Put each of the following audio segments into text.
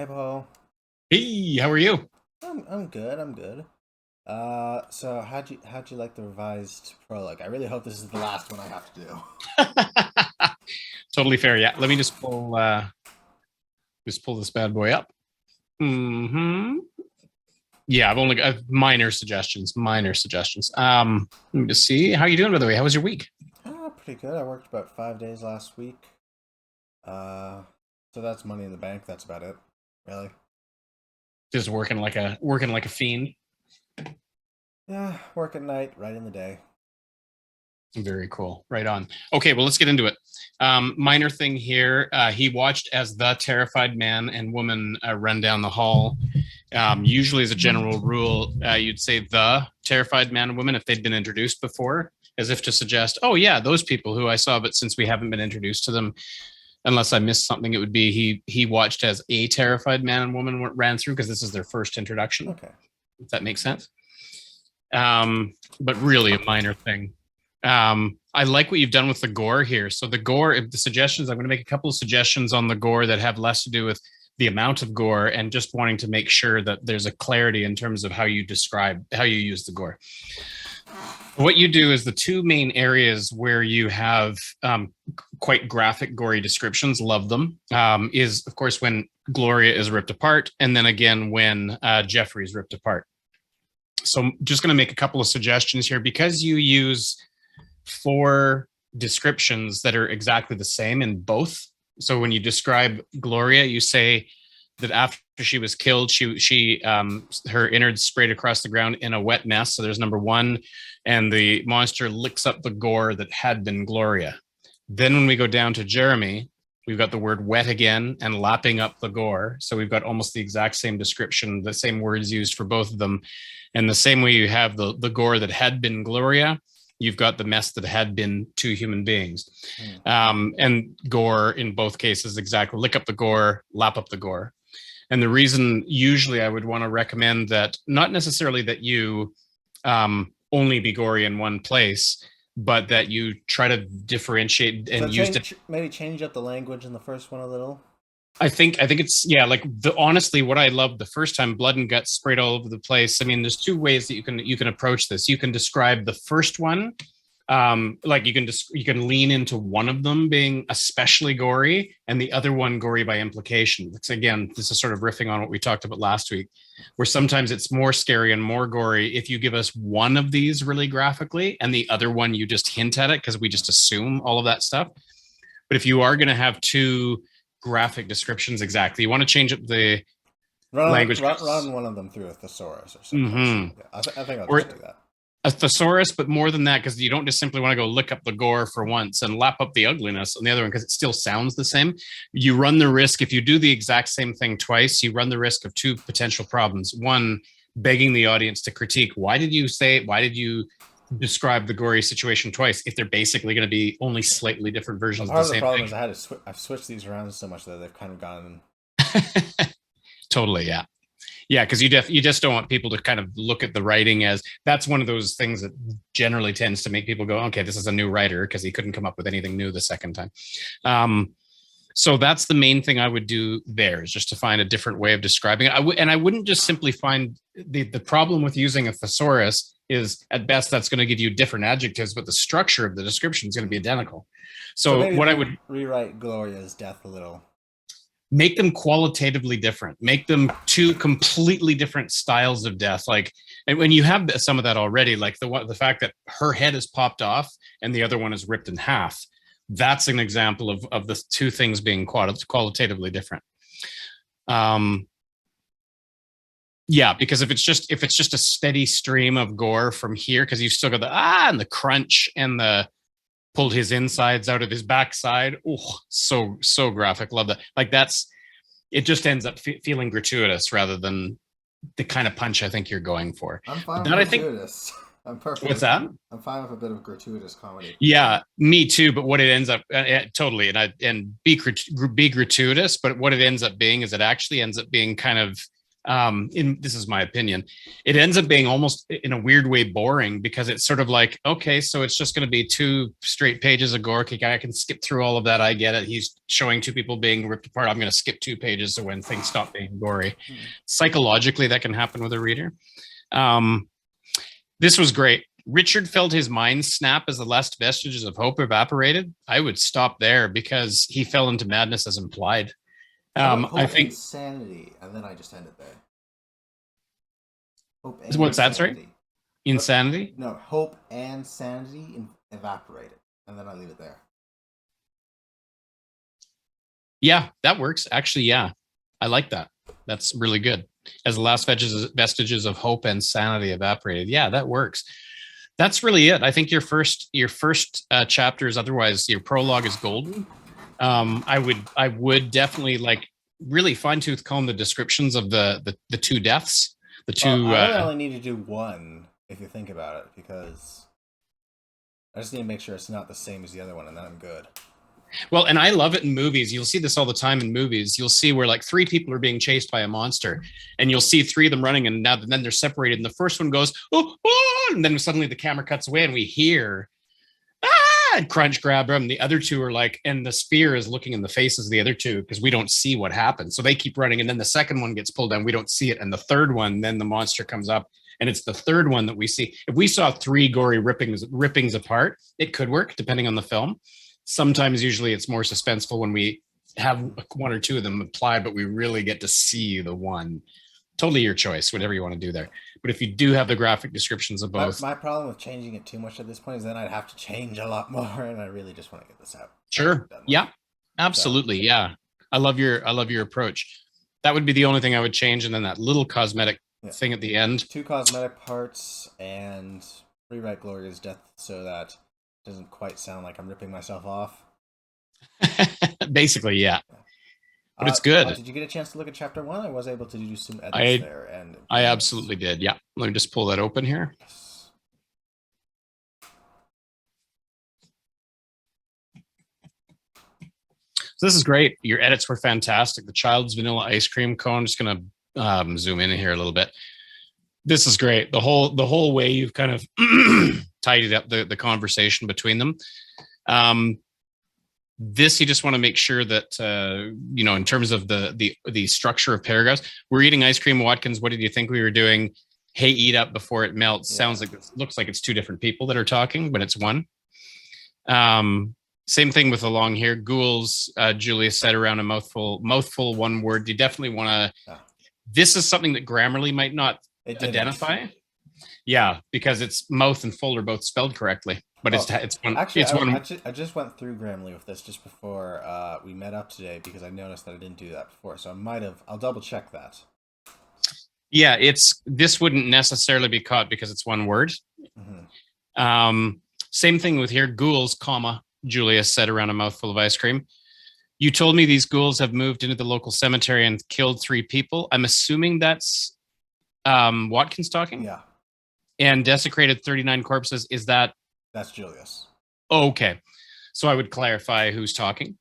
Hey, Paul. Hey, how are you? I'm good. I'm good. So how'd you like the revised prologue? I really hope this is the last one I have to do. Totally fair. Yeah. Let me just pull this bad boy up. Hmm. Yeah, I've minor suggestions. Minor suggestions. Let me just see. How you doing, by the way? How was your week? Pretty good. I worked about 5 days last week. Uh, so that's money in the bank. That's about it, really. Just working like a fiend. Yeah, work at night, right in the day. Very cool. Right on. Okay, well, let's get into it. Minor thing here. He watched as the terrified man and woman run down the hall. Usually, as a general rule, you'd say the terrified man and woman if they'd been introduced before, as if to suggest, oh, yeah, those people who I saw, but since we haven't been introduced to them, unless I missed something, it would be he watched as a terrified man and woman ran through because this is their first introduction. Okay. If that makes sense. But really a minor thing. I like what you've done with the gore here. So the gore, the suggestions, I'm going to make a couple of suggestions on the gore that have less to do with the amount of gore and just wanting to make sure that there's a clarity in terms of how you use the gore. What you do is the two main areas where you have quite graphic, gory descriptions, love them, is, of course, when Gloria is ripped apart, and then again when Jeffrey is ripped apart. So I'm just going to make a couple of suggestions here because you use four descriptions that are exactly the same in both. So when you describe Gloria, you say that after she was killed, she her innards sprayed across the ground in a wet mess. So there's number one, and the monster licks up the gore that had been Gloria. Then when we go down to Jeremy, we've got the word wet again and lapping up the gore. So we've got almost the exact same description, the same words used for both of them. And the same way you have the gore that had been Gloria, you've got the mess that had been two human beings. And gore in both cases, exactly. Lick up the gore, lap up the gore. And the reason usually I would want to recommend that, not necessarily that you only be gory in one place, but that you try to differentiate So and use it. maybe change up the language in the first one a little. I think it's, yeah, like the honestly what I loved the first time, blood and guts sprayed all over the place. I mean, there's two ways that you can approach this. You can describe the first one, like you can lean into one of them being especially gory and the other one gory by implication. It's, again, this is sort of riffing on what we talked about last week, where sometimes it's more scary and more gory if you give us one of these really graphically and the other one you just hint at it because we just assume all of that stuff. But if you are going to have two graphic descriptions, exactly, you want to change up the language. Run one of them through a thesaurus or something. Mm-hmm. Yeah, I think I'll Or just do that. a thesaurus, but more than that, because you don't just simply want to go look up the gore for once and lap up the ugliness on the other one because it still sounds the same. You run the risk, if you do the exact same thing twice, you run the risk of two potential problems. One, begging the audience to critique, why did you describe the gory situation twice if they're basically going to be only slightly different Well, versions of part the of the same problem thing? is I've switched these around so much that they've kind of gone. Totally, yeah. Yeah, because you just don't want people to kind of look at the writing as that's one of those things that generally tends to make people go, okay, this is a new writer because he couldn't come up with anything new the second time. So that's the main thing I would do there, is just to find a different way of describing it. And I wouldn't just simply find the problem with using a thesaurus is at best that's going to give you different adjectives, but the structure of the description is going to be identical. So So maybe what I would rewrite Gloria's death a little. make them qualitatively different, make them two completely different styles of death. Like, and when you have some of that already, like the fact that her head is popped off and the other one is ripped in half, that's an example of the two things being qualitatively different. Yeah, because if it's just a steady stream of gore from here, because you've still got the and the crunch and the pulled his insides out of his backside. Oh, so graphic. Love that. Like it just ends up feeling gratuitous rather than the kind of punch I think you're going for. I'm But fine with that I think, gratuitous. I'm what's perfectly that? fine. I'm fine with a bit of gratuitous comedy. Yeah, me too. But what it ends up totally, and be gratuitous. But what it ends up being is it actually ends up being kind of This is my opinion, it ends up being almost in a weird way boring, because it's sort of like, okay, so it's just going to be 2 straight pages of gore. Okay, I can skip through all of that. I get it. He's showing 2 people being ripped apart. I'm going to skip 2 pages so when things stop being gory. Psychologically, that can happen with a reader. This was great. Richard felt his mind snap as the last vestiges of hope evaporated. I would stop there because he fell into madness as implied. I think insanity, and then I just ended there. Hope and what's that? Sorry, insanity. No, hope and sanity evaporated, and then I leave it there. Yeah, that works. Actually, yeah, I like that. That's really good. As the last vestiges of hope and sanity evaporated. Yeah, that works. That's really it. I think your first chapter is, otherwise your prologue is golden. I would definitely like really fine tooth comb the descriptions of the 2 deaths. The 2. I only need to do 1 if you think about it, because I just need to make sure it's not the same as the other one, and then I'm good. Well, and I love it in movies. You'll see this all the time in movies. You'll see where like 3 people are being chased by a monster, and you'll see 3 of them running, and then they're separated. And the first one goes, oh, and then suddenly the camera cuts away, and we hear, and crunch, grab them. The other 2 are like, and the spear is looking in the faces of the other 2 because we don't see what happens. So they keep running, and then the second one gets pulled down. We don't see it, and the third one, then the monster comes up, and it's the third one that we see. If we saw 3 gory rippings apart, it could work depending on the film. Sometimes, usually, it's more suspenseful when we have 1 or 2 of them applied, but we really get to see the one. Totally your choice, whatever you want to do there. But if you do have the graphic descriptions of both, my problem with changing it too much at this point is then I'd have to change a lot more, and I really just want to get this out. Sure. Yeah. Absolutely. So. Yeah. I love your approach. That would be the only thing I would change, and then that little cosmetic thing at the end. 2 cosmetic parts, and rewrite Gloria's death so that it doesn't quite sound like I'm ripping myself off. Basically, yeah. But it's good. Did you get a chance to look at chapter 1? I was able to do some edits there, and I absolutely did. Yeah. Let me just pull that open here. So this is great. Your edits were fantastic. The child's vanilla ice cream cone. I'm just gonna zoom in here a little bit. This is great. The whole way you've kind of tidied up the conversation between them. This, you just want to make sure that in terms of the structure of paragraphs. We're eating ice cream, Watkins. What did you think we were doing? Hey, eat up before it melts. Yeah. Sounds like looks like it's 2 different people that are talking, but it's one. Same thing with along here. Ghouls, Julia said around a mouthful, 1 word. You definitely want to. Yeah. This is something that Grammarly might not identify. Yeah, because it's mouth and full are both spelled correctly. But it's one. Actually, it's one. I just went through Grammarly with this just before we met up today, because I noticed that I didn't do that before. So I'll double check that. Yeah, this wouldn't necessarily be caught because it's 1 word. Mm-hmm. Same thing with here. Ghouls, comma, Julia said around a mouthful of ice cream. You told me these ghouls have moved into the local cemetery and killed 3 people. I'm assuming that's Watkins talking. Yeah. And desecrated 39 corpses. Is that? That's Julius. Oh, okay. So I would clarify who's talking,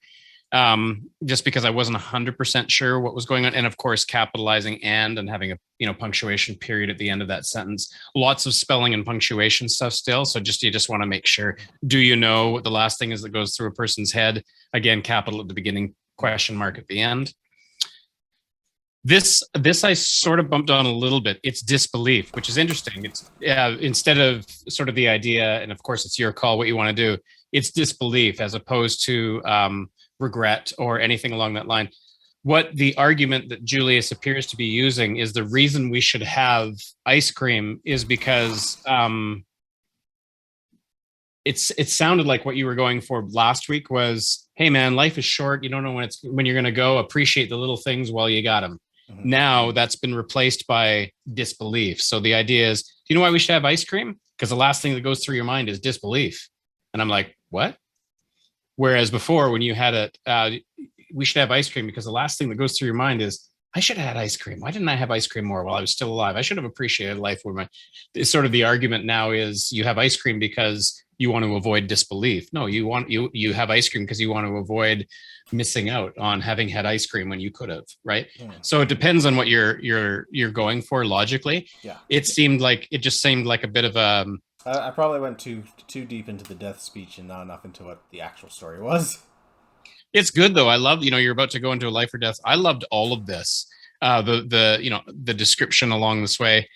just because I wasn't 100% sure what was going on. And of course, capitalizing and having a punctuation period at the end of that sentence. Lots of spelling and punctuation stuff still. So you just want to make sure. Do you know what the last thing is that goes through a person's head? Again, capital at the beginning, question mark at the end. This I sort of bumped on a little bit. It's disbelief, which is interesting. It's instead of sort of the idea, and of course it's your call what you want to do. It's disbelief as opposed to regret or anything along that line. What the argument that Julius appears to be using is the reason we should have ice cream is because it sounded like what you were going for last week was, hey man, life is short. You don't know when you're going to go. Appreciate the little things while you got them. Mm-hmm. Now that's been replaced by disbelief. So the idea is, do you know why we should have ice cream? Because the last thing that goes through your mind is disbelief. And I'm like, what? Whereas before, when you had we should have ice cream because the last thing that goes through your mind is I should have had ice cream. Why didn't I have ice cream more while I was still alive? I should have appreciated life. Where my sort of the argument now is you have ice cream because you want to avoid disbelief. No, you have ice cream because you want to avoid missing out on having had ice cream when you could have, right? Hmm. So it depends on what you're going for logically. Yeah. It just seemed like a bit of a I probably went too deep into the death speech and not enough into what the actual story was. it's good though. I love, you're about to go into a life or death. I loved all of this. The description along this way.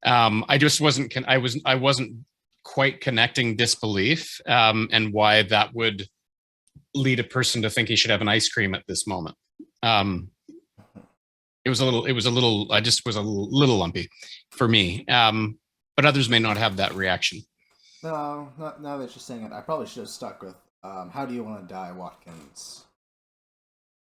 I just I wasn't quite connecting disbelief and why that would lead a person to think he should have an ice cream at this moment. Um, I just was a little lumpy for me. But others may not have that reaction. No, not now that you're saying it. I probably should have stuck with how do you want to die, Watkins?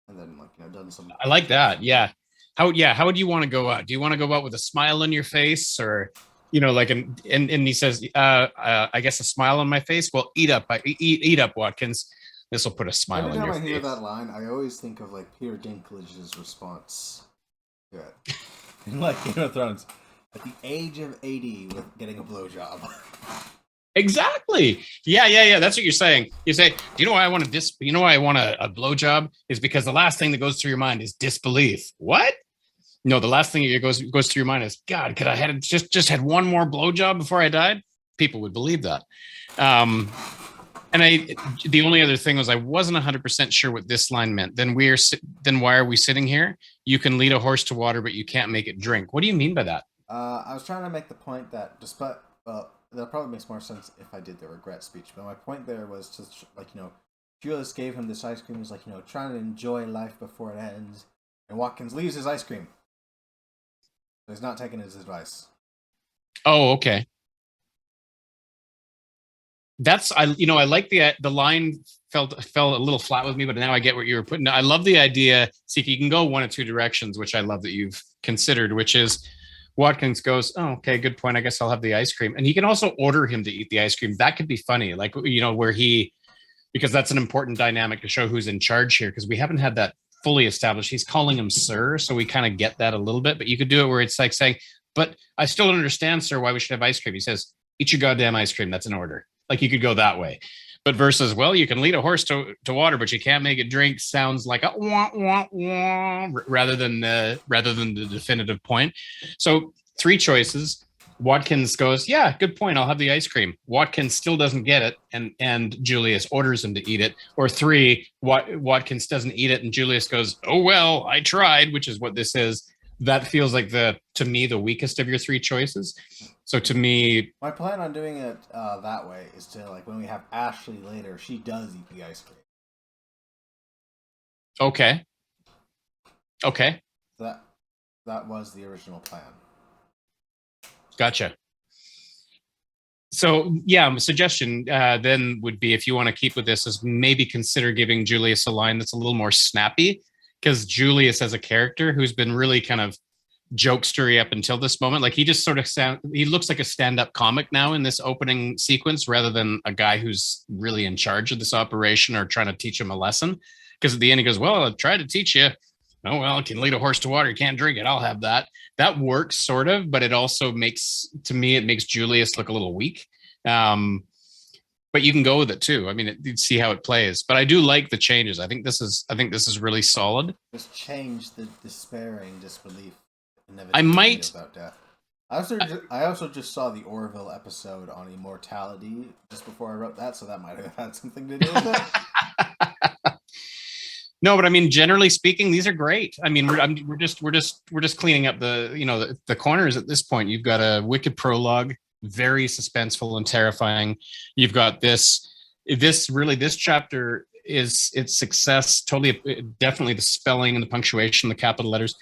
And then done some. I like that. Yeah. How would you want to go out? Do you want to go out with a smile on your face, or and he says, I guess a smile on my face? Well, eat up, Watkins. This will put a smile on your face. Every time I hear that line, I always think of Peter Dinklage's response to it. In Game of Thrones, at the age of 80 with getting a blowjob. Exactly. Yeah. That's what you're saying. You say, do you know why I want a blowjob? Is because the last thing that goes through your mind is disbelief. What? No, the last thing that goes through your mind is, God, could I had just had one more blowjob before I died? People would believe that. The only other thing was I wasn't 100% sure what this line meant. Then why are we sitting here? You can lead a horse to water, but you can't make it drink. What do you mean by that? I was trying to make the point that despite that probably makes more sense if I did the regret speech. But my point there was to Julius gave him this ice cream. He's trying to enjoy life before it ends, and Watkins leaves his ice cream. So he's not taking his advice. Oh, okay. I like the line fell a little flat with me, but now I get what you were putting. I love the idea. See, if you can go one of two directions, which I love that you've considered, which is Watkins goes, oh, okay, good point. I guess I'll have the ice cream. And he can also order him to eat the ice cream. That could be funny. Because that's an important dynamic to show who's in charge here, because we haven't had that fully established. He's calling him sir, so we kind of get that a little bit, but you could do it where it's like saying, but I still don't understand, sir, why we should have ice cream. He says, eat your goddamn ice cream. That's an order. You could go that way. But versus, well, you can lead a horse to water, but you can't make it drink, sounds like a wah, wah, wah, rather than the definitive point. So 3 choices. Watkins goes, yeah, good point. I'll have the ice cream. Watkins still doesn't get it, and Julius orders him to eat it. Or 3, Watkins doesn't eat it, and Julius goes, oh, well, I tried, which is what this is. That feels like to me, the weakest of your 3 choices. So to me, my plan on doing it that way is to when we have Ashley later, she does eat the ice cream. Okay. That was the original plan. Gotcha. So yeah, suggestion then would be, if you want to keep with this, is maybe consider giving Julius a line that's a little more snappy, because Julius as a character who's been really kind of jokestery up until this moment, he just sort of he looks like a stand-up comic now in this opening sequence, rather than a guy who's really in charge of this operation or trying to teach him a lesson. Because at the end he goes, well, I'll try to teach you. Oh, well, I can lead a horse to water. You can't drink it. I'll have that. That works sort of, but it also makes Julius look a little weak. But you can go with it too. I mean, you'd see how it plays. But I do like the changes. I think this is really solid. Just change the despairing disbelief. I might. About death. I also just saw the Orville episode on immortality just before I wrote that, so that might have had something to do with it. No, but I mean, generally speaking, these are great. I mean, we're just cleaning up the corners at this point. You've got a wicked prologue, very suspenseful and terrifying. You've got this chapter is its success, totally, definitely the spelling and the punctuation, the capital letters.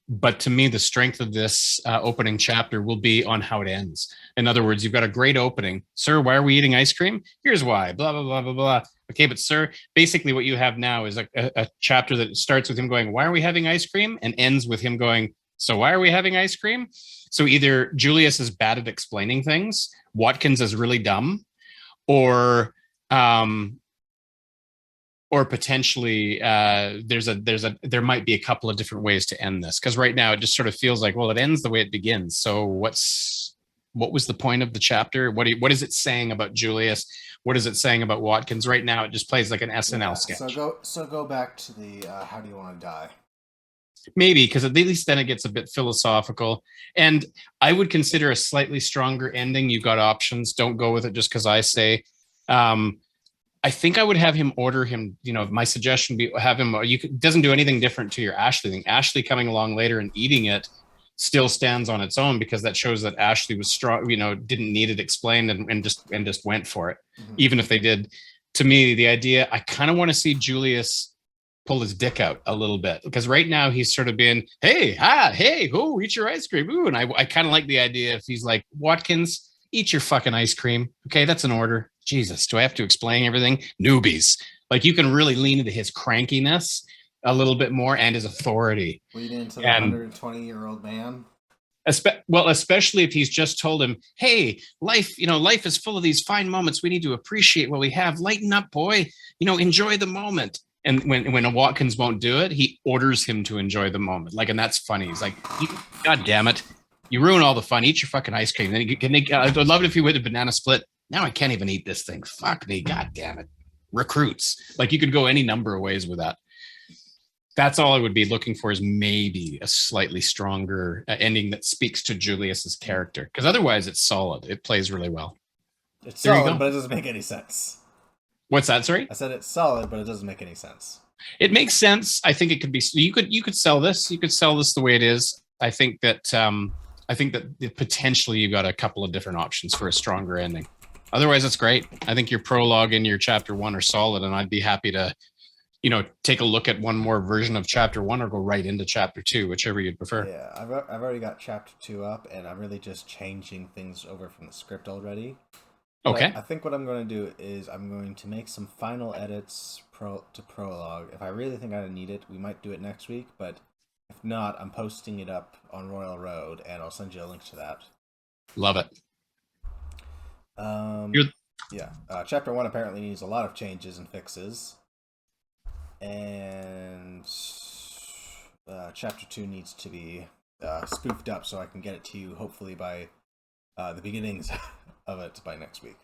But to me, the strength of this opening chapter will be on how it ends. In other words, you've got a great opening. Sir, why are we eating ice cream? Here's why, blah, blah, blah, blah, blah. Okay, but sir, basically what you have now is a chapter that starts with him going, why are we having ice cream? And ends with him going, so why are we having ice cream? So either Julius is bad at explaining things, Watkins is really dumb, or or potentially there might be a couple of different ways to end this, because right now it just sort of feels like, well, it ends the way it begins. So what was the point of the chapter? What is it saying about Julius? What is it saying about Watkins? Right now it just plays like an SNL sketch. So go back to the how do you want to die? Maybe, because at least then it gets a bit philosophical. And I would consider a slightly stronger ending. You've got options. Don't go with it just because I say. I think I would have him order him. My suggestion would be have him. Doesn't do anything different to your Ashley thing. Ashley coming along later and eating it still stands on its own, because that shows that Ashley was strong. Didn't need it explained and just went for it. Mm-hmm. Even if they did. To me, the idea, I kind of want to see Julius pull his dick out a little bit, because right now he's sort of been, hey, eat your ice cream. Ooh, and I kind of like the idea if he's like, Watkins, eat your fucking ice cream. Okay, that's an order. Jesus, do I have to explain everything? Newbies. Like, you can really lean into his crankiness a little bit more and his authority. Lean into the 120-year-old man. Especially if he's just told him, hey, life is full of these fine moments. We need to appreciate what we have. Lighten up, boy. Enjoy the moment. And when a Watkins won't do it, he orders him to enjoy the moment. And that's funny. He's like, God damn it. You ruin all the fun. Eat your fucking ice cream. Then I'd love it if you would have banana split. Now I can't even eat this thing. Fuck me. God damn it. Recruits. You could go any number of ways with that. That's all I would be looking for, is maybe a slightly stronger ending that speaks to Julius's character. Because otherwise it's solid. It plays really well. It's solid, but it doesn't make any sense. What's that? Sorry? I said it's solid, but it doesn't make any sense. It makes sense. I think it could be. You could sell this. You could sell this the way it is. I think that potentially you've got a couple of different options for a stronger ending. Otherwise, it's great. I think your prologue and your chapter 1 are solid, and I'd be happy to, take a look at one more version of chapter 1 or go right into chapter 2, whichever you'd prefer. Yeah, I've already got chapter 2 up, and I'm really just changing things over from the script already. Okay. I think what I'm going to do is I'm going to make some final edits to prologue. If I really think I need it, we might do it next week, but if not, I'm posting it up on Royal Road, and I'll send you a link to that. Love it. Chapter 1 apparently needs a lot of changes and fixes, and chapter 2 needs to be spoofed up so I can get it to you hopefully by the beginnings of it by next week.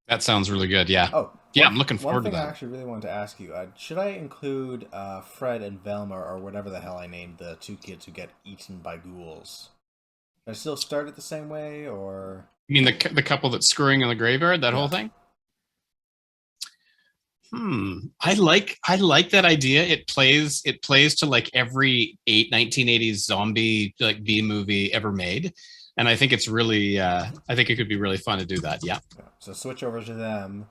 That sounds really good. Yeah. I'm looking forward to that. One thing I actually really wanted to ask you, should I include Fred and Velma, or whatever the hell I named the two kids who get eaten by ghouls? Should I still start it the same way, or? You mean the couple that's screwing in the graveyard, that whole thing? I like that idea. It plays to every 1980s zombie B movie ever made. And I think it's really, I think it could be really fun to do that. Yeah. So switch over to them,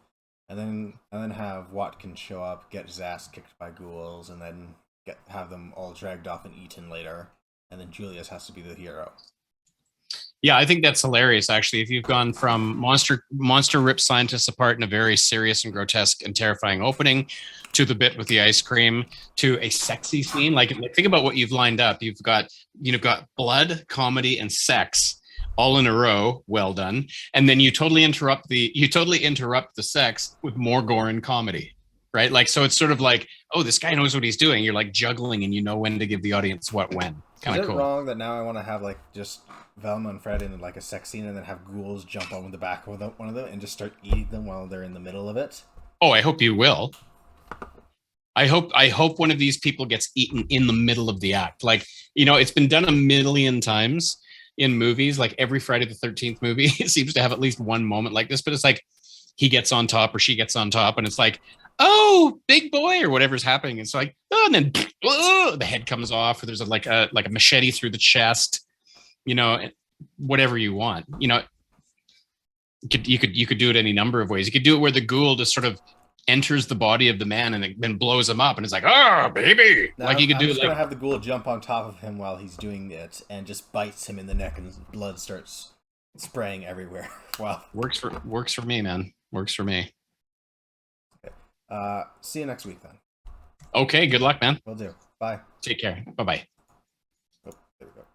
and then have Watkins show up, get his ass kicked by ghouls, and then have them all dragged off and eaten later. And then Julius has to be the hero. Yeah, I think that's hilarious. Actually, if you've gone from monster rips scientists apart in a very serious and grotesque and terrifying opening, to the bit with the ice cream, to a sexy scene, think about what you've lined up. You've got blood, comedy, and sex all in a row. Well done. And then you totally interrupt the sex with more gore and comedy, right? So it's sort of like, oh, this guy knows what he's doing. You're juggling, and you know when to give the audience what when. Kind of cool. Is it wrong that now I want to have just Velma and Fred in a sex scene, and then have ghouls jump on the back of one of them and just start eating them while they're in the middle of it? Oh, I hope you will. I hope one of these people gets eaten in the middle of the act. It's been done a million times in movies. Every Friday the 13th movie seems to have at least one moment like this, but it's he gets on top or she gets on top, and it's oh, big boy, or whatever's happening. It's and then the head comes off, or there's a machete through the chest, whatever you want. You could do it any number of ways. You could do it where the ghoul just sort of enters the body of the man and then blows him up, and it's oh, baby. Now, you could gonna have the ghoul jump on top of him while he's doing it and just bites him in the neck, and blood starts spraying everywhere. Wow. Works for me, man. Works for me. See you next week then. Okay, good luck, man. Will do. Bye. Take care. Bye-bye. Oh, there we go.